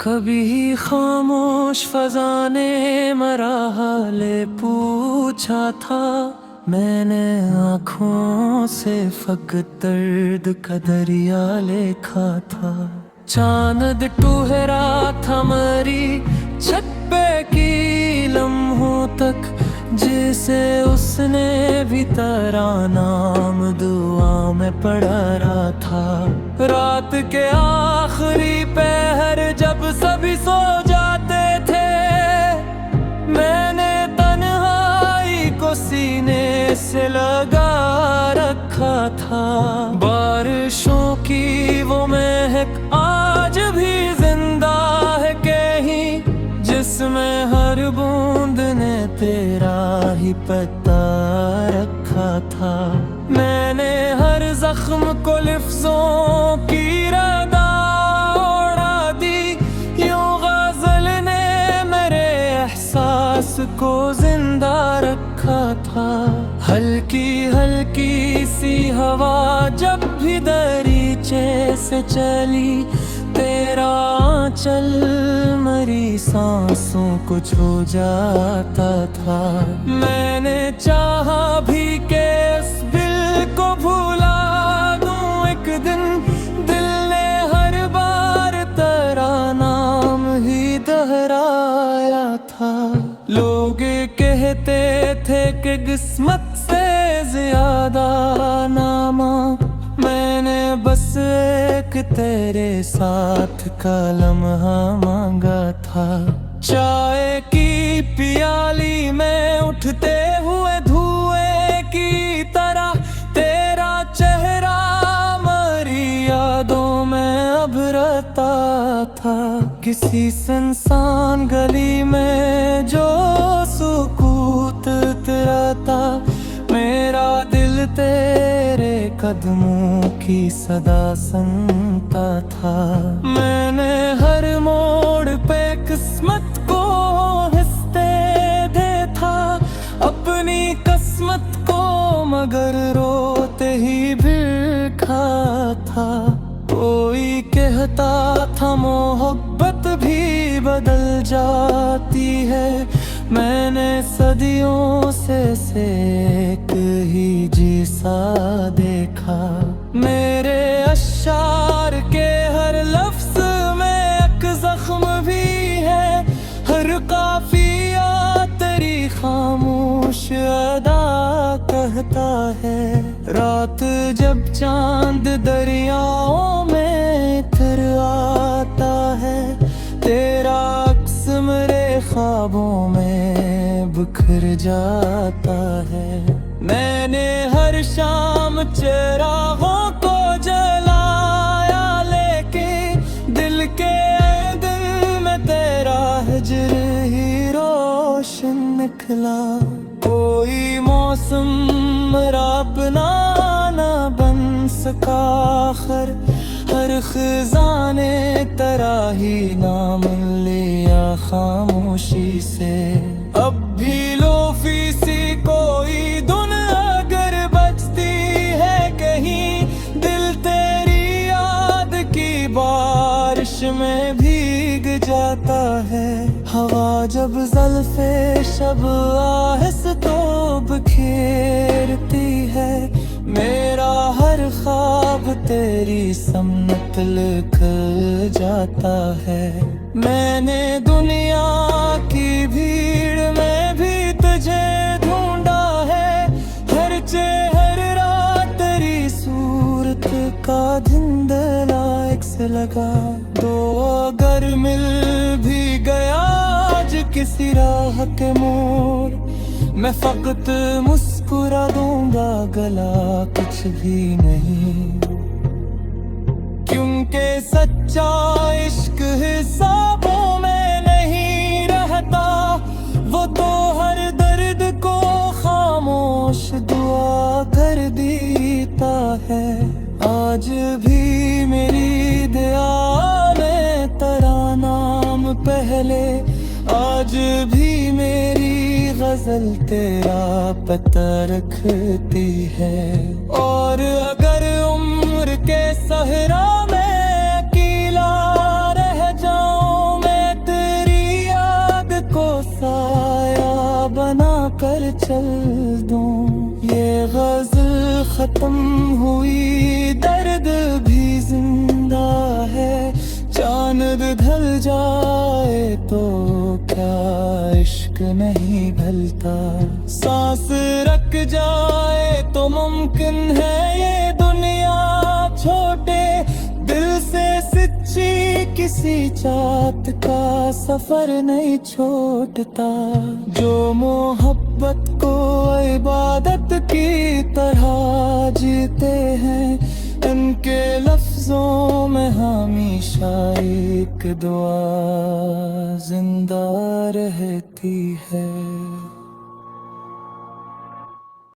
कभी खामोश फजा ने मरा हाले पूछा था। मैंने आँखों से फकत दर्द का दरिया लिखा था। चांद टुहरा था मरी छत पे की लम्हों तक, जिसे उसने भी तेरा नाम दुआ में पढ़ा रहा था। रात के आखिरी पहर जब सभी सो जाते थे, मैंने तन्हाई को सीने से लगा रखा था। बारिशों की वो महक आज भी जिंदा है कहीं, जिसमें हर बूंद ने तेरा ही पता रखा था। मैंने हर जख्म को लिफ्ज़ों की रदा उड़ा दी, यूं गज़ल ने मेरे एहसास को जिंदा रखा था। हल्की हल्की सी हवा जब भी दरीचे से चली, तेरा आंचल मरी सांसों को छू जाता था। मैंने चाहा भी कि इस दिल को भुला दूं एक दिन, दिल ने हर बार तेरा नाम ही दोहराया था। लोग कहते थे कि किस्मत से ज्यादा नामा, मैंने बस एक तेरे साथ का लम्हा मांगा था। चाय की प्याली में उठते हुए धुएं की तरह, तेरा चेहरा मरी यादों में अब रहता था। किसी सुनसान गली में जो सुकूत तेरा था, मेरा दिल तेरे कदमों की सदा सुनता था। मैंने हर मोड़ पे किस्मत को हिस्से दे था, अपनी किस्मत को मगर रोते ही बिखा था। कोई कहता था मोहब्बत भी बदल जाती है, मैंने सदियों से एक ही जिसा देखा। मेरे अश्शार के हर लफ्ज में एक जख्म भी है, हर काफिया तेरी खामोश अदा कहता है। रात जब चांद दरियाओं में इतर आता है, तेरा अक्स मेरे ख्वाबों में बिखर जाता है। मैंने हर शाम चिरागों को जलाया, लेके दिल के दिल में तेरा हिज्र ही रोशन निकला। कोई मौसम मेरा अपना ना बन सका, हर खजाने तेरा ही नाम लिया खामोशी से। अब भी लोफी सी कोई धुन अगर बजती है कहीं, दिल तेरी याद की बारिश में भीग जाता है। हवा जब ज़ल्फ़े शब आहिस्तों बिखेरती है, मेरा हर ख्वाब तेरी समत लिख जाता है। मैंने दुनिया की भीड़ में भी तुझे ढूंढा है, हर चेहरा तेरी सूरत का धुंधला एक से लगा। तो अगर मिल भी गया आज किसी राह के मोड़, मैं फकत मुस्कुरा दूंगा, गला कुछ भी नहीं। क्योंकि सच्चा इश्क हिसाबों में नहीं रहता, वो तो हर दर्द को खामोश दुआ कर देता है। आज भी मेरी दुआ में तेरा नाम पहले, आज भी मेरी गजल तेरा पता रखती है। और अगर उम्र के सहरा में अकेला रह जाऊं चल दूं। ये गजल खत्म हुई, दर्द भी जिंदा है। चांद ढल जाए तो क्या इश्क नहीं ढलता। सांस रख जाए तो मुमकिन है ये दुनिया छोटे दिल से सच्ची किसी चाहत का सफर नहीं छोड़ता। जो मोहब्बत को इबादत की तरह जीते हैं, इनके लफ्जों में हमेशा एक दुआ जिंदा रहती है।